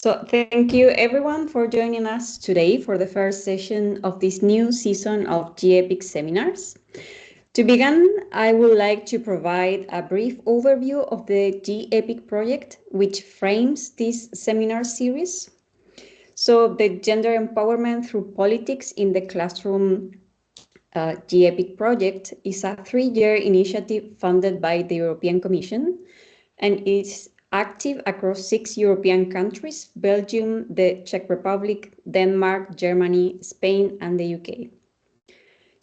So thank you everyone for joining us today for the first session of this new season of GEPIC seminars. To begin, I would like to provide a brief overview of the GEPIC project, which frames this seminar series. So the Gender Empowerment Through Politics in the Classroom GEPIC project is a 3-year initiative funded by the European Commission and is active across 6 European countries: Belgium, the Czech Republic, Denmark, Germany, Spain, and the UK.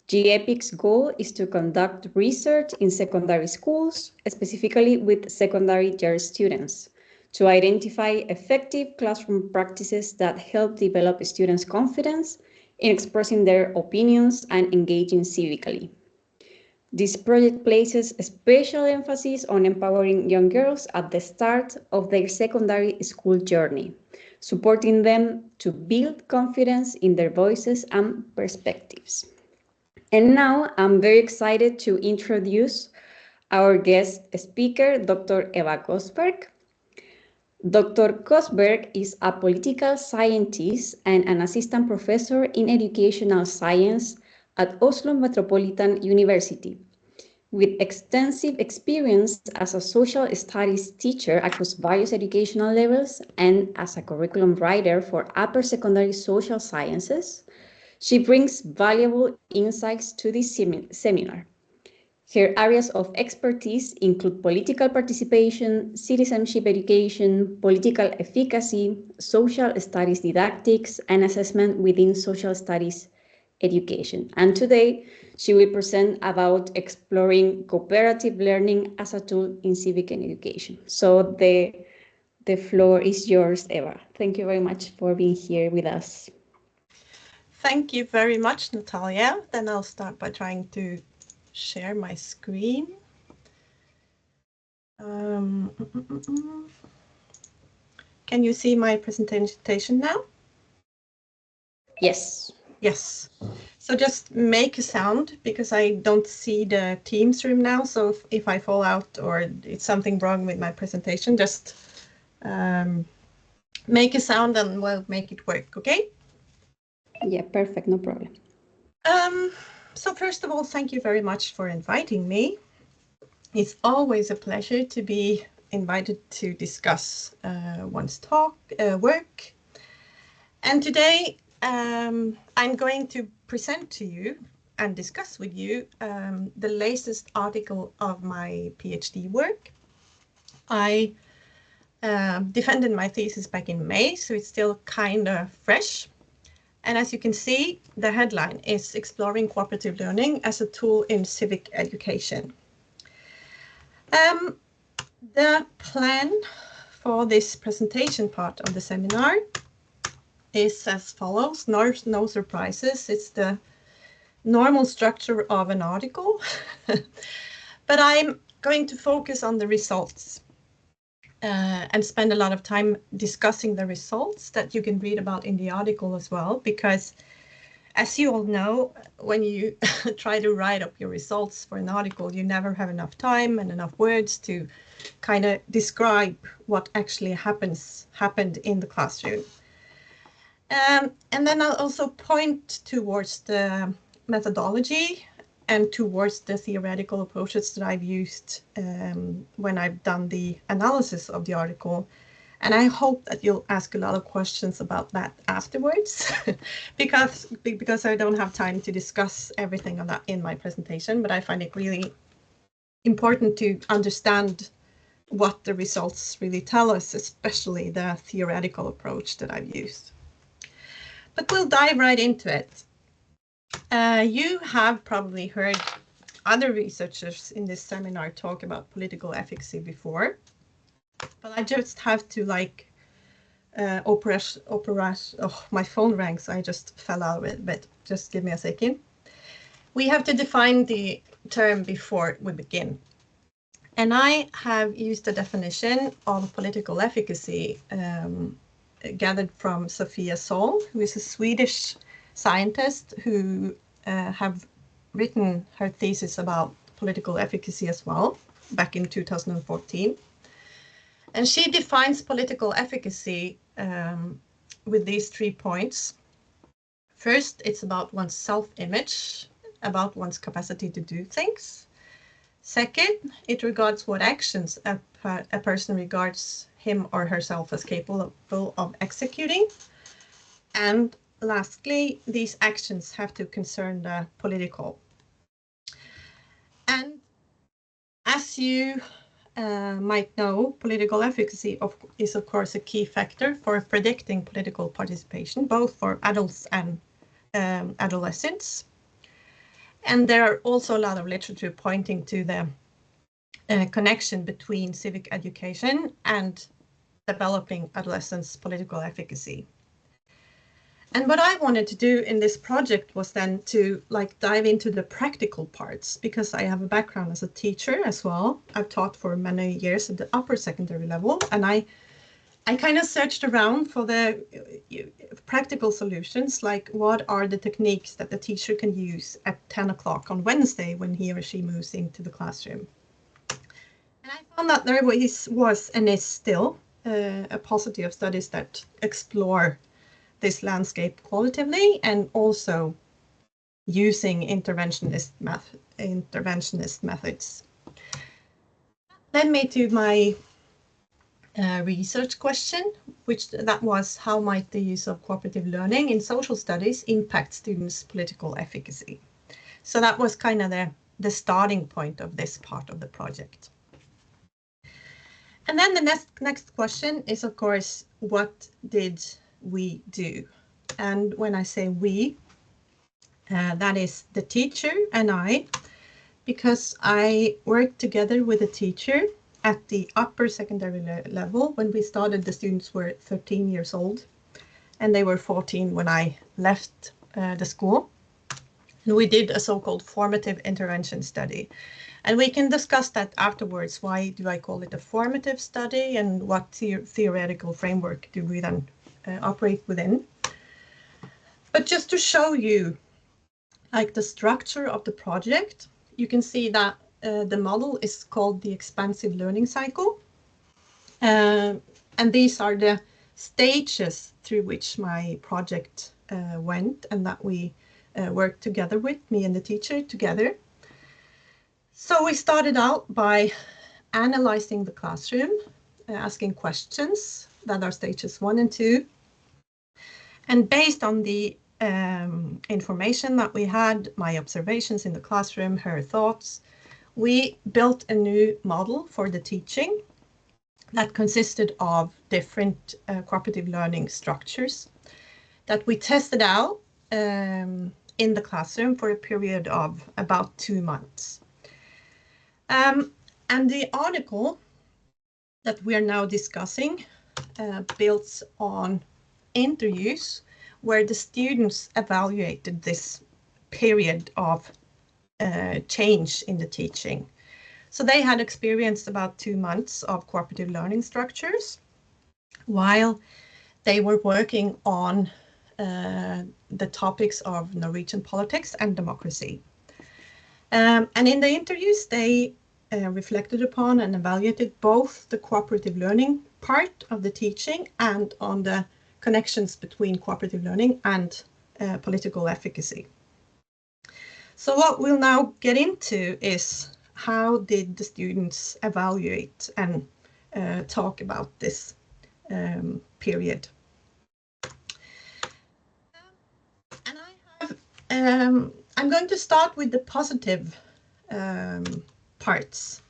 GEPIC's goal is to conduct research in secondary schools, specifically with secondary year students, to identify effective classroom practices that help develop students' confidence in expressing their opinions and engaging civically. This project places a special emphasis on empowering young girls at the start of their secondary school journey, supporting them to build confidence in their voices and perspectives. And now I'm very excited to introduce our guest speaker, Dr. Eva Kosberg. Dr. Kosberg is a political scientist and an assistant professor in educational science at Oslo Metropolitan University, with extensive experience as a social studies teacher across various educational levels and as a curriculum writer for upper secondary social sciences. She brings valuable insights to this seminar. Her areas of expertise include political participation, citizenship education, political efficacy, social studies didactics, and assessment within social studies education. And today, she will present about exploring cooperative learning as a tool in civic education. So the floor is yours, Eva. Thank you very much for being here with us. Thank you very much, Natalia. Then I'll start by trying to share my screen. Can you see my presentation now? Yes. Yes. So just make a sound, because I don't see the Teams room now. So if I fall out or it's something wrong with my presentation, just make a sound and we'll make it work, okay? Yeah, perfect, no problem. So first of all, thank you very much for inviting me. It's always a pleasure to be invited to discuss one's work. And today I'm going to present to you and discuss with you the latest article of my PhD work. I defended my thesis back in May, so it's still kind of fresh. And as you can see, the headline is Exploring Cooperative Learning as a Tool in Civic Education. The plan for this presentation part of the seminar is as follows. No surprises. It's the normal structure of an article, but I'm going to focus on the results and spend a lot of time discussing the results that you can read about in the article as well, because as you all know, when you try to write up your results for an article, you never have enough time and enough words to kind of describe what actually happened in the classroom. And then I'll also point towards the methodology and towards the theoretical approaches that I've used when I've done the analysis of the article. And I hope that you'll ask a lot of questions about that afterwards, because I don't have time to discuss everything on that in my presentation, but I find it really important to understand what the results really tell us, especially the theoretical approach that I've used. But we'll dive right into it. You have probably heard other researchers in this seminar talk about political efficacy before, but I just have to my phone rang, so I just fell out of it, but just give me a second. We have to define the term before we begin. And I have used a definition of political efficacy gathered from Sofia Sol, who is a Swedish scientist who have written her thesis about political efficacy as well, back in 2014. And she defines political efficacy with these 3 points. First, it's about one's self-image, about one's capacity to do things. Second, it regards what actions a person regards him or herself as capable of executing. And lastly, these actions have to concern the political. And as you might know, political efficacy is of course a key factor for predicting political participation, both for adults and adolescents. And there are also a lot of literature pointing to the connection between civic education and developing adolescents' political efficacy. And what I wanted to do in this project was then to dive into the practical parts, because I have a background as a teacher as well. I've taught for many years at the upper secondary level, and I kind of searched around for the practical solutions, like what are the techniques that the teacher can use at 10 o'clock on Wednesday when he or she moves into the classroom. And I found that there was and is still a paucity of studies that explore this landscape qualitatively and also using interventionist methods. Led me to my research question, that was how might the use of cooperative learning in social studies impact students' political efficacy? So that was kind of the starting point of this part of the project. And then the next question is, of course, what did we do? And when I say we, that is the teacher and I, because I worked together with a teacher at the upper secondary level. When we started, the students were 13 years old, and they were 14 when I left the school. And we did a so-called formative intervention study. And we can discuss that afterwards. Why do I call it a formative study, and what theoretical framework do we then operate within? But just to show you the structure of the project, you can see that the model is called the expansive learning cycle. And these are the stages through which my project went, and that we worked together with, me and the teacher together. So we started out by analyzing the classroom, asking questions that are stages 1 and 2. And based on the information that we had, my observations in the classroom, her thoughts, we built a new model for the teaching that consisted of different cooperative learning structures that we tested out in the classroom for a period of about 2 months. And the article that we are now discussing builds on interviews where the students evaluated this period of change in the teaching. So they had experienced about 2 months of cooperative learning structures while they were working on the topics of Norwegian politics and democracy. And in the interviews, they reflected upon and evaluated both the cooperative learning part of the teaching and on the connections between cooperative learning and political efficacy. So what we'll now get into is how did the students evaluate and talk about this period. And I'm going to start with the positive parts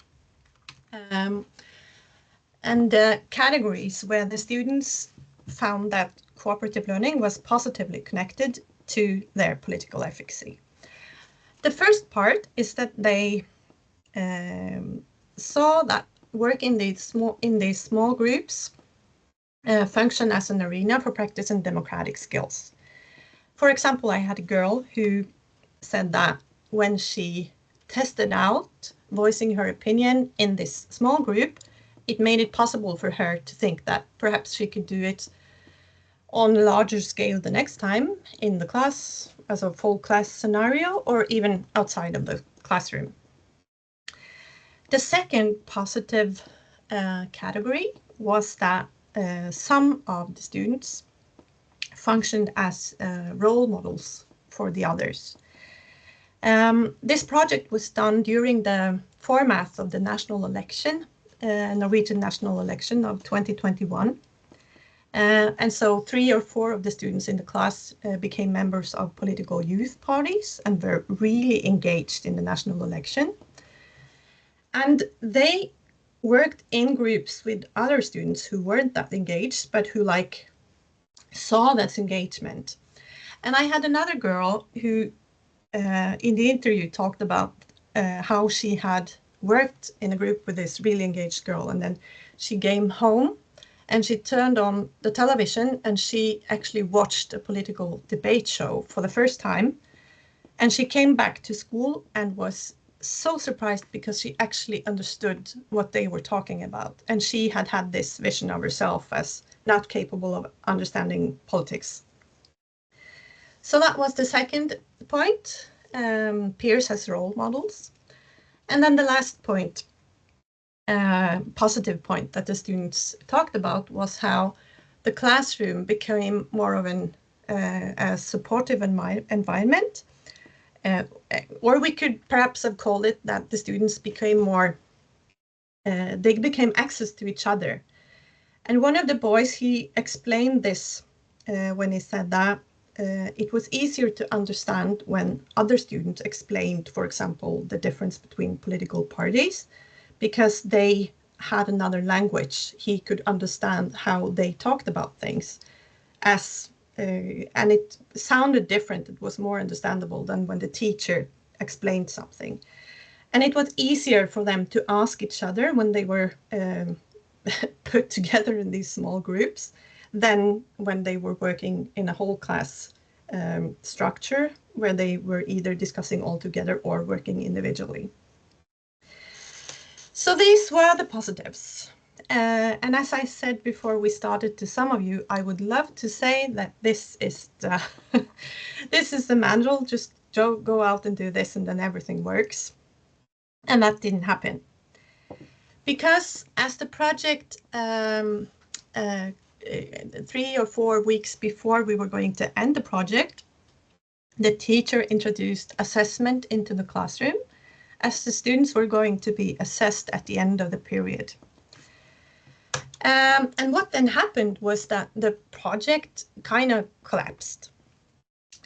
and categories where the students found that cooperative learning was positively connected to their political efficacy. The first part is that they saw that work in these small groups function as an arena for practicing democratic skills. For example, I had a girl who said that when she tested out voicing her opinion in this small group, it made it possible for her to think that perhaps she could do it on a larger scale the next time in the class as a full class scenario, or even outside of the classroom. The second positive category was that some of the students functioned as role models for the others. This project was done during the format of the national election, Norwegian national election of 2021. And so 3 or 4 of the students in the class became members of political youth parties and were really engaged in the national election. And they worked in groups with other students who weren't that engaged, but who saw that engagement. And I had another girl who in the interview talked about how she had worked in a group with this really engaged girl, and then she came home and she turned on the television and she actually watched a political debate show for the first time. And she came back to school and was so surprised because she actually understood what they were talking about. And she had had this vision of herself as not capable of understanding politics. So that was the second point, peers as role models. And then the last point, positive point that the students talked about was how the classroom became more of a supportive environment. Or we could perhaps have called it that the students became more, they became access to each other. And one of the boys, he explained this when he said that it was easier to understand when other students explained, for example, the difference between political parties, because they had another language. He could understand how they talked about things and it sounded different. It was more understandable than when the teacher explained something. And it was easier for them to ask each other when they were put together in these small groups than when they were working in a whole class structure where they were either discussing all together or working individually. So these were the positives. And as I said before we started, to some of you, I would love to say that this is the this is the manual. Just go out and do this, and then everything works. And that didn't happen, because as the project 3 or 4 weeks before we were going to end the project, the teacher introduced assessment into the classroom, as the students were going to be assessed at the end of the period. And what then happened was that the project kind of collapsed.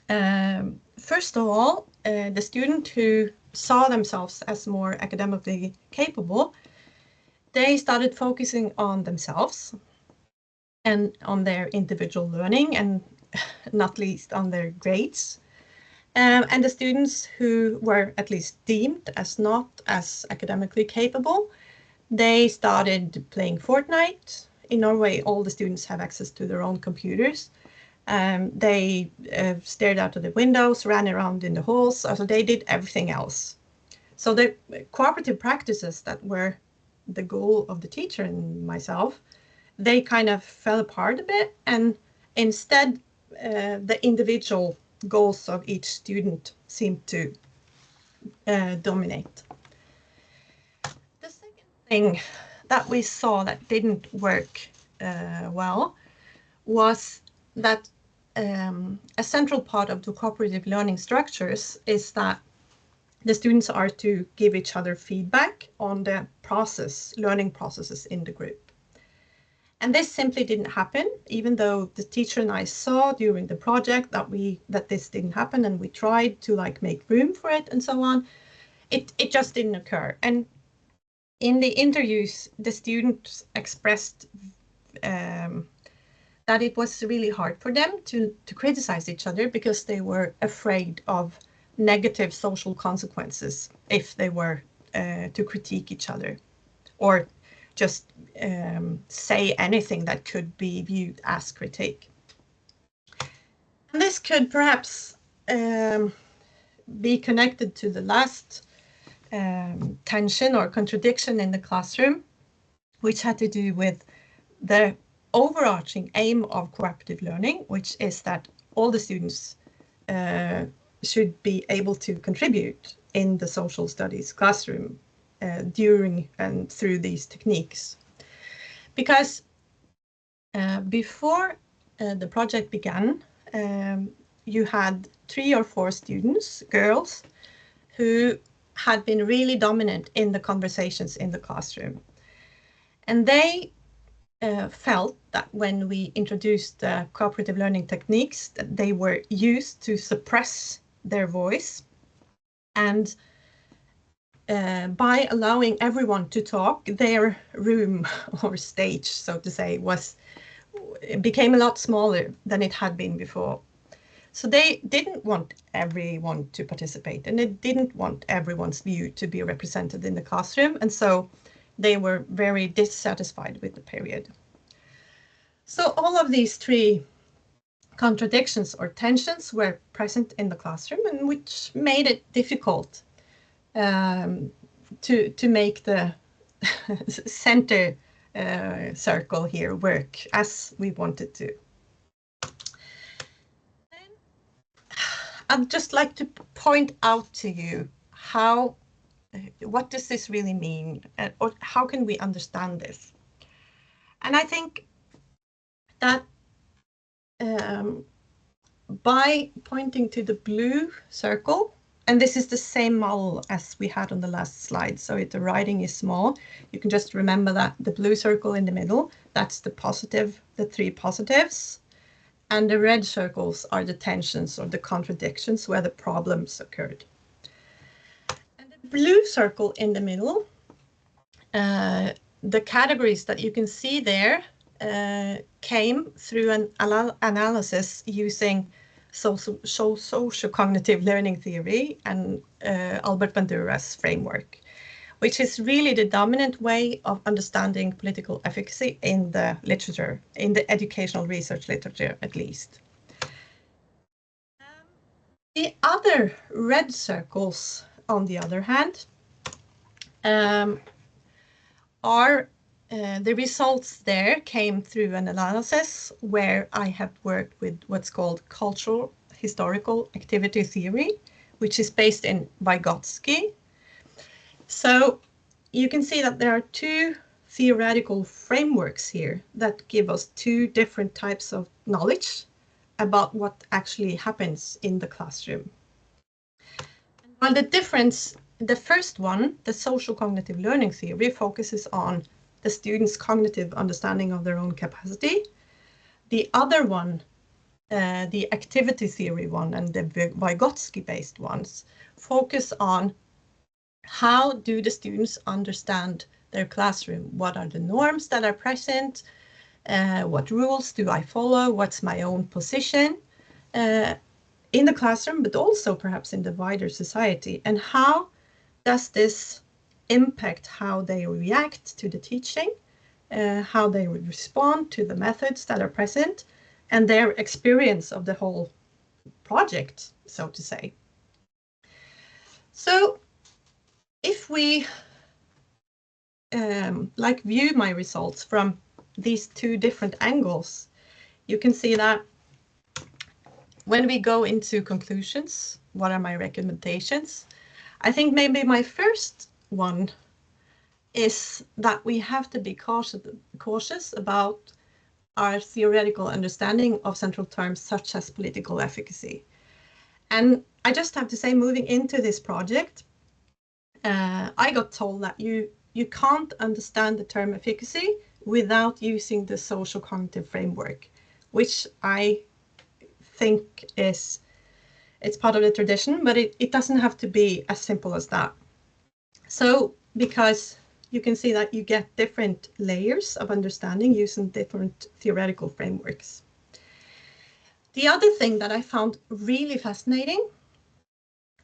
First of all, the student who saw themselves as more academically capable, they started focusing on themselves and on their individual learning, and not least on their grades. And the students who were at least deemed as not as academically capable, they started playing Fortnite. In Norway, all the students have access to their own computers. They stared out of the windows, ran around in the halls, so they did everything else. So the cooperative practices that were the goal of the teacher and myself, they kind of fell apart a bit, and instead the individual goals of each student seemed to dominate. The second thing that we saw that didn't work well was that a central part of the cooperative learning structures is that the students are to give each other feedback on the learning processes in the group. And this simply didn't happen, even though the teacher and I saw during the project that this didn't happen, and we tried to make room for it and so on. It just didn't occur. And in the interviews, the students expressed that it was really hard for them to criticize each other because they were afraid of negative social consequences if they were to critique each other or just say anything that could be viewed as critique. And this could perhaps be connected to the last tension or contradiction in the classroom, which had to do with the overarching aim of cooperative learning, which is that all the students should be able to contribute in the social studies classroom during and through these techniques. Because Before the project began, you had 3 or 4 students, girls, who had been really dominant in the conversations in the classroom. And they felt that when we introduced cooperative learning techniques, that they were used to suppress their voice. And by allowing everyone to talk, their room or stage, so to say, became a lot smaller than it had been before. So they didn't want everyone to participate, and they didn't want everyone's view to be represented in the classroom, and so they were very dissatisfied with the period. So all of these 3 contradictions or tensions were present in the classroom, and which made it difficult to make the center circle here work as we wanted to. I'd just like to point out to you what does this really mean, or how can we understand this? And I think that by pointing to the blue circle, and this is the same model as we had on the last slide, so if the writing is small, you can just remember that the blue circle in the middle, that's the 3 positives, and the red circles are the tensions or the contradictions where the problems occurred. And the blue circle in the middle, the categories that you can see there came through an analysis using social-cognitive learning theory and Albert Bandura's framework, which is really the dominant way of understanding political efficacy in the literature, in the educational research literature at least. The other red circles, on the other hand, are the results there came through an analysis where I have worked with what's called cultural historical activity theory, which is based in Vygotsky. So you can see that there are 2 theoretical frameworks here that give us 2 different types of knowledge about what actually happens in the classroom. While the first one, the social cognitive learning theory, focuses on the student's cognitive understanding of their own capacity. The other one, the activity theory one and the Vygotsky-based ones, focus on how do the students understand their classroom? What are the norms that are present? What rules do I follow? What's my own position in the classroom, but also perhaps in the wider society? And how does this impact how they react to the teaching, how they respond to the methods that are present, and their experience of the whole project, so to say? So if we view my results from these 2 different angles, you can see that when we go into conclusions, what are my recommendations? I think maybe my first one is that we have to be cautious about our theoretical understanding of central terms such as political efficacy. And I just have to say, moving into this project, I got told that you can't understand the term efficacy without using the social cognitive framework, which I think it's part of the tradition, but it doesn't have to be as simple as that. So because you can see that you get different layers of understanding using different theoretical frameworks. The other thing that I found really fascinating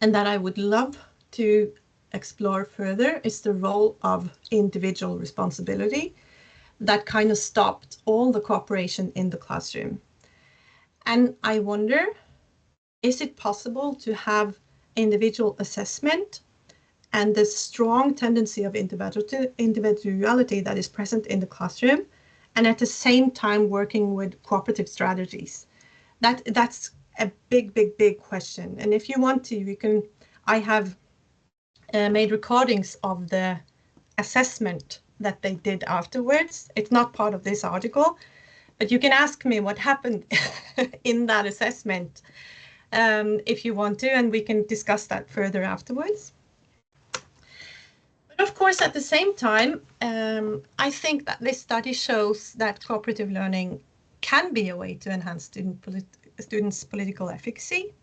and that I would love to explore further is the role of individual responsibility that kind of stopped all the cooperation in the classroom. And I wonder, is it possible to have individual assessment and the strong tendency of individuality that is present in the classroom, and at the same time working with cooperative strategies? That's a big question. And if you want to, I have made recordings of the assessment that they did afterwards. It's not part of this article, But you can ask me what happened in that assessment if you want to, and we can discuss that further afterwards. But of course, at the same time, I think that this study shows that cooperative learning can be a way to enhance students' political efficacy.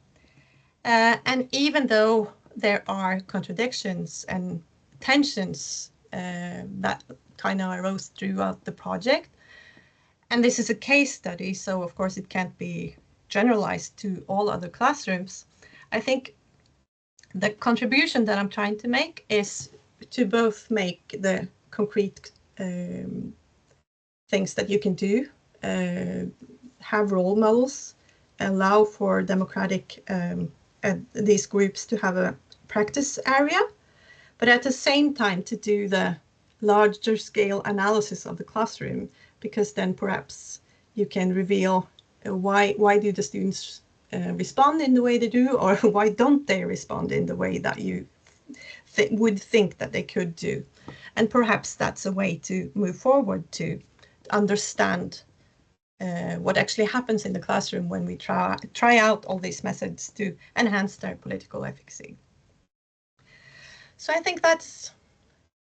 And even though there are contradictions and tensions that kind of arose throughout the project, and this is a case study, so of course it can't be generalized to all other classrooms, I think the contribution that I'm trying to make is to both make the concrete things that you can do, have role models, allow for democratic these groups to have a practice area, but at the same time to do the larger scale analysis of the classroom, because then perhaps you can reveal why do the students respond in the way they do, or why don't they respond in the way that you would think that they could do. And perhaps that's a way to move forward to understand what actually happens in the classroom when we try out all these methods to enhance their political efficacy. So I think that's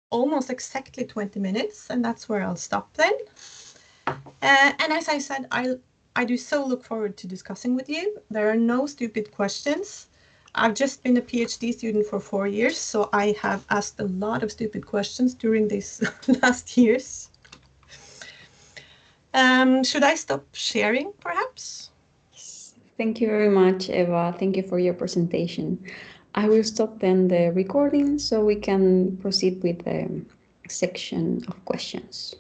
almost exactly 20 minutes, and that's where I'll stop then. And as I said, I do so look forward to discussing with you. There are no stupid questions. I've just been a PhD student for 4 years, so I have asked a lot of stupid questions during these last years. Should I stop sharing, perhaps? Thank you very much, Eva. Thank you for your presentation. I will stop then the recording so we can proceed with the section of questions.